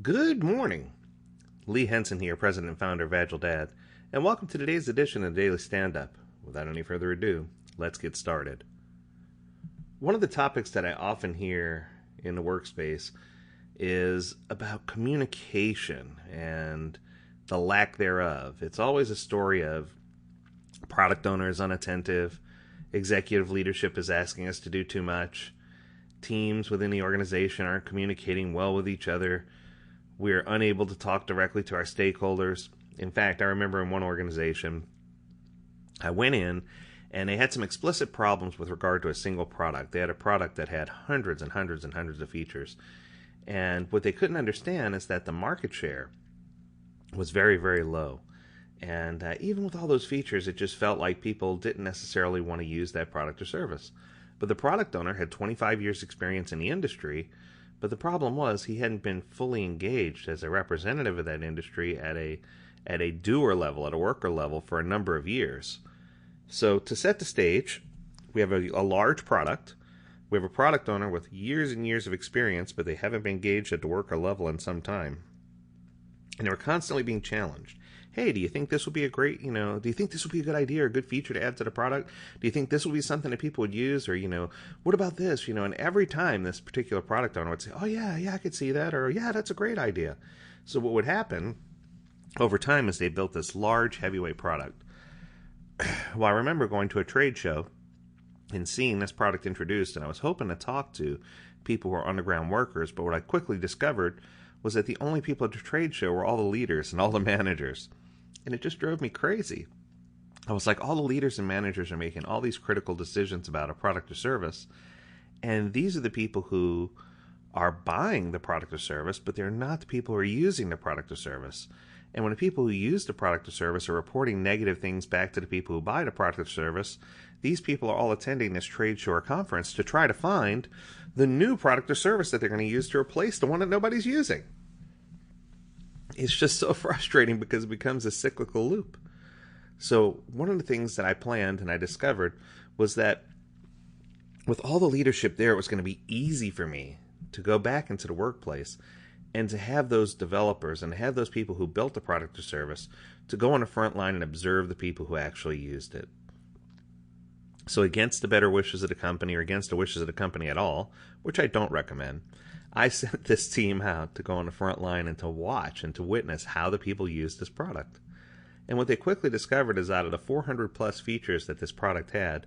Good morning. Lee Henson here, President and Founder of Agile Dad, and welcome to today's edition of the Daily Stand-Up. Without any further ado, let's get started. One of the topics that I often hear in the workspace is about communication and the lack thereof. It's always a story of product owner is unattentive, executive leadership is asking us to do too much, teams within the organization aren't communicating well with each other, we're unable to talk directly to our stakeholders. In fact, I remember in one organization, I went in and they had some explicit problems with regard to a single product. They had a product that had hundreds and hundreds and hundreds of features. And what they couldn't understand is that the market share was very, very low. And even with all those features, it just felt like people didn't necessarily want to use that product or service. But the product owner had 25 years experience in the industry, but the problem was he hadn't been fully engaged as a representative of that industry at a doer level, at a worker level for a number of years. So to set the stage, we have a large product. We have a product owner with years and years of experience, but they haven't been engaged at the worker level in some time. And they were constantly being challenged. Hey, do you think this would be a great, do you think this would be a good idea or a good feature to add to the product? Do you think this would be something that people would use? Or, what about this? And every time this particular product owner would say, oh, yeah, I could see that. Or, yeah, that's a great idea. So what would happen over time is they built this large heavyweight product. Well, I remember going to a trade show and seeing this product introduced, and I was hoping to talk to people who are underground workers, but what I quickly discovered was that the only people at the trade show were all the leaders and all the managers. And it just drove me crazy. I was like, all the leaders and managers are making all these critical decisions about a product or service, and these are the people who are buying the product or service, but they're not the people who are using the product or service. And when the people who use the product or service are reporting negative things back to the people who buy the product or service, these people are all attending this trade show or conference to try to find the new product or service that they're going to use to replace the one that nobody's using. It's just so frustrating because it becomes a cyclical loop. So one of the things that I planned and I discovered was that with all the leadership there, it was going to be easy for me to go back into the workplace and to have those developers and have those people who built the product or service to go on the front line and observe the people who actually used it. So against the better wishes of the company or against the wishes of the company at all, which I don't recommend, I sent this team out to go on the front line and to watch and to witness how the people used this product. And what they quickly discovered is out of the 400 plus features that this product had,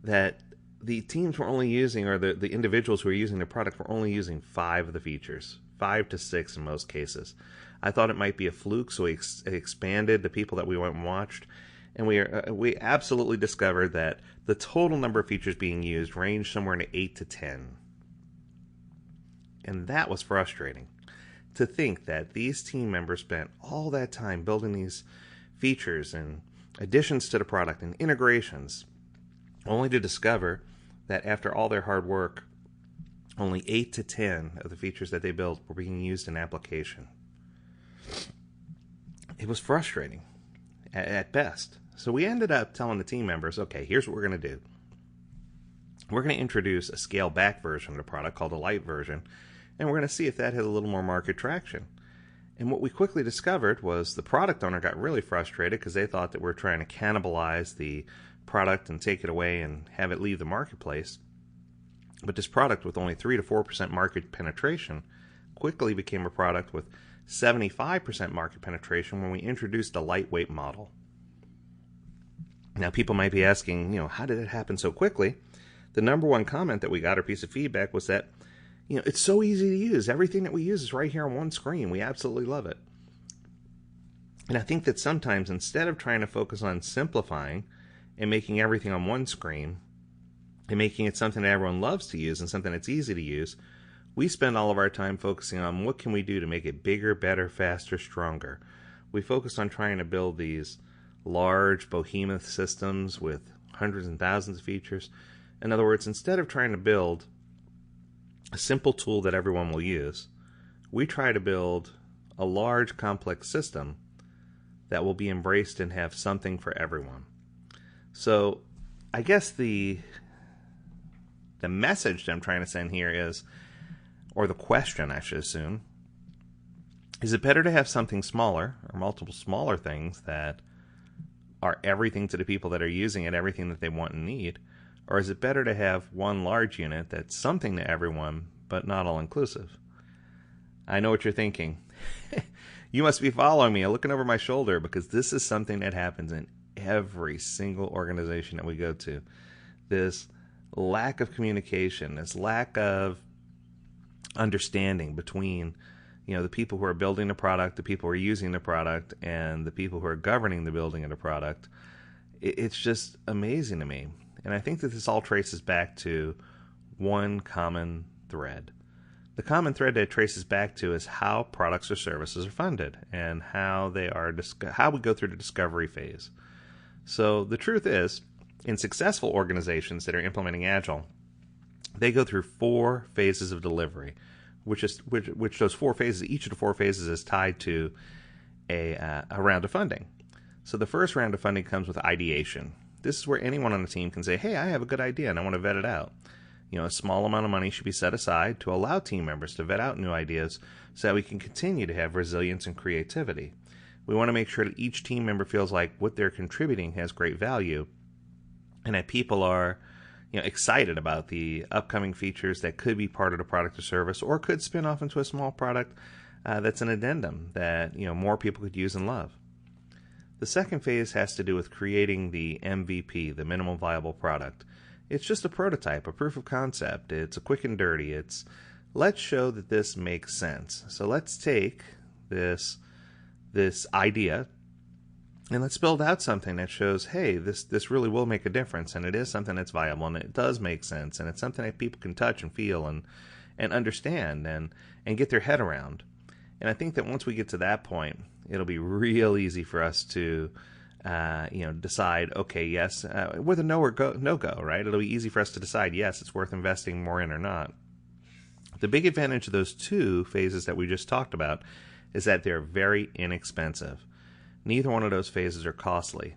that the teams were only using, or the individuals who were using the product were only using 5 of the features, 5 to 6 in most cases. I thought it might be a fluke, so we expanded the people that we went and watched, and we absolutely discovered that the total number of features being used ranged somewhere in 8 to 10. And that was frustrating, to think that these team members spent all that time building these features and additions to the product and integrations, only to discover that after all their hard work, only 8 to 10 of the features that they built were being used in application. It was frustrating at best. So we ended up telling the team members, okay, here's what we're going to do. We're going to introduce a scaled back version of the product called the light version, and we're going to see if that has a little more market traction. And what we quickly discovered was the product owner got really frustrated because they thought that we're trying to cannibalize the product and take it away and have it leave the marketplace. But this product with only 3 to 4% market penetration quickly became a product with 75% market penetration when we introduced the lightweight model. Now people might be asking, how did it happen so quickly? The number one comment that we got, or piece of feedback, was that it's so easy to use. Everything that we use is right here on one screen. We absolutely love it. And I think that sometimes instead of trying to focus on simplifying and making everything on one screen and making it something that everyone loves to use and something that's easy to use, we spend all of our time focusing on what can we do to make it bigger, better, faster, stronger. We focus on trying to build these large behemoth systems with hundreds and thousands of features. In other words, instead of trying to build a simple tool that everyone will use, we try to build a large, complex system that will be embraced and have something for everyone. So I guess the message that I'm trying to send here is, or the question I should assume, Is it better to have something smaller or multiple smaller things that are everything to the people that are using it, everything that they want and need? Or is it better to have one large unit that's something to everyone, but not all inclusive? I know what you're thinking. You must be following me, looking over my shoulder, because this is something that happens in every single organization that we go to. This lack of communication, this lack of understanding between the people who are building the product, the people who are using the product, and the people who are governing the building of the product. It's just amazing to me. And I think that this all traces back to one common thread. The common thread that it traces back to is how products or services are funded and how how we go through the discovery phase. So the truth is, in successful organizations that are implementing Agile, they go through 4 phases of delivery, which those 4 phases, each of the 4 phases is tied to a round of funding. So the first round of funding comes with ideation. This is where anyone on the team can say, hey, I have a good idea and I want to vet it out. A small amount of money should be set aside to allow team members to vet out new ideas so that we can continue to have resilience and creativity. We want to make sure that each team member feels like what they're contributing has great value and that people are excited about the upcoming features that could be part of the product or service or could spin off into a small product that's an addendum that more people could use and love. The second phase has to do with creating the MVP, the minimum viable product. It's just a prototype, a proof of concept. It's a quick and dirty. It's let's show that this makes sense. So let's take this idea and let's build out something that shows, hey, this really will make a difference, and it is something that's viable, and it does make sense, and it's something that people can touch and feel and understand and get their head around. And I think that once we get to that point, it'll be real easy for us to decide, okay, yes, with a no or no go, right? It'll be easy for us to decide, yes, it's worth investing more in or not. The big advantage of those 2 phases that we just talked about is that they're very inexpensive. Neither one of those phases are costly.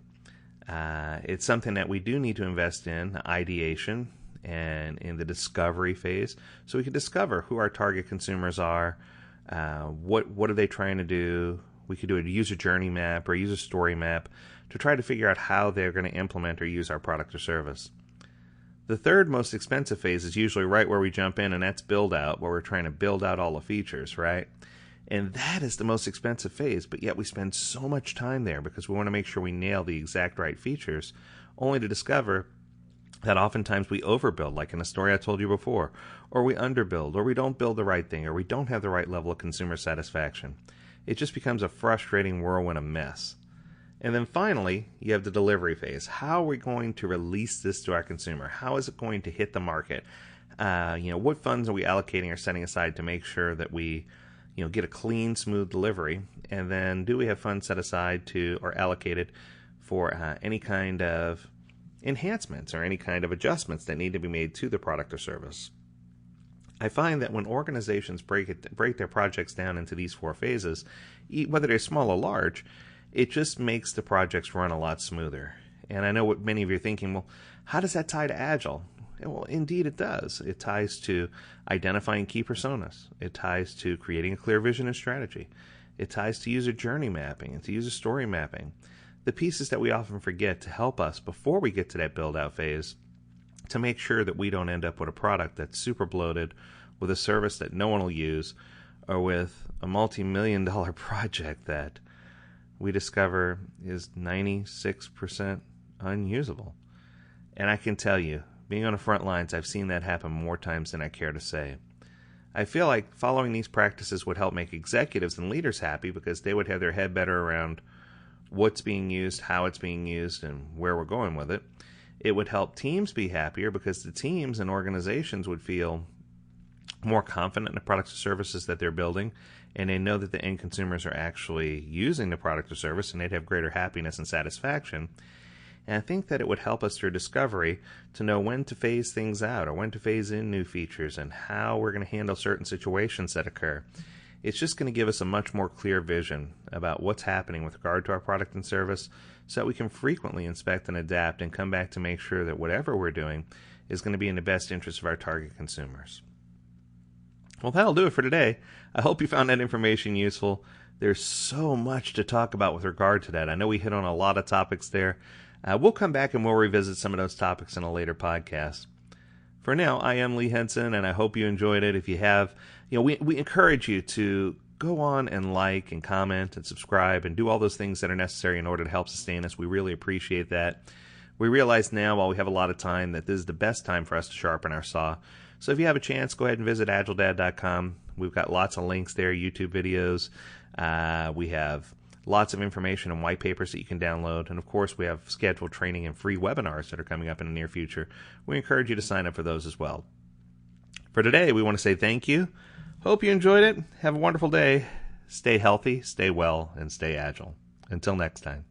It's something that we do need to invest in, ideation and in the discovery phase, so we can discover who our target consumers are, what are they trying to do. We could do a user journey map or a user story map to try to figure out how they're going to implement or use our product or service. The third most expensive phase is usually right where we jump in, and that's build out, where we're trying to build out all the features, right? And that is the most expensive phase, but yet we spend so much time there because we want to make sure we nail the exact right features, only to discover that oftentimes we overbuild, like in the story I told you before, or we underbuild, or we don't build the right thing, or we don't have the right level of consumer satisfaction. It just becomes a frustrating whirlwind of mess. And then finally, you have the delivery phase. How are we going to release this to our consumer? How is it going to hit the market? What funds are we allocating or setting aside to make sure that we get a clean, smooth delivery? And then do we have funds set aside to or allocated for any kind of enhancements or any kind of adjustments that need to be made to the product or service? I find that when organizations break their projects down into these 4 phases, whether they're small or large, it just makes the projects run a lot smoother. And I know what many of you are thinking, well, how does that tie to Agile? Well, indeed it does. It ties to identifying key personas. It ties to creating a clear vision and strategy. It ties to user journey mapping and to user story mapping. The pieces that we often forget to help us before we get to that build-out phase to make sure that we don't end up with a product that's super bloated, with a service that no one will use, or with a multi-million-dollar project that we discover is 96% unusable. And I can tell you, being on the front lines, I've seen that happen more times than I care to say. I feel like following these practices would help make executives and leaders happy because they would have their head better around what's being used, how it's being used, and where we're going with it. It would help teams be happier because the teams and organizations would feel more confident in the products or services that they're building, and they know that the end consumers are actually using the product or service, and they'd have greater happiness and satisfaction. And I think that it would help us through discovery to know when to phase things out or when to phase in new features and how we're going to handle certain situations that occur. It's just going to give us a much more clear vision about what's happening with regard to our product and service so that we can frequently inspect and adapt and come back to make sure that whatever we're doing is going to be in the best interest of our target consumers. Well, that'll do it for today. I hope you found that information useful. There's so much to talk about with regard to that. I know we hit on a lot of topics there. We'll come back and we'll revisit some of those topics in a later podcast. For now, I am Lee Henson, and I hope you enjoyed it. If you have, we encourage you to go on and like and comment and subscribe and do all those things that are necessary in order to help sustain us. We really appreciate that. We realize now, while we have a lot of time, that this is the best time for us to sharpen our saw. So if you have a chance, go ahead and visit agiledad.com. We've got lots of links there, YouTube videos. We have lots of information and white papers that you can download. And of course, we have scheduled training and free webinars that are coming up in the near future. We encourage you to sign up for those as well. For today, we want to say thank you. Hope you enjoyed it. Have a wonderful day. Stay healthy, stay well, and stay agile. Until next time.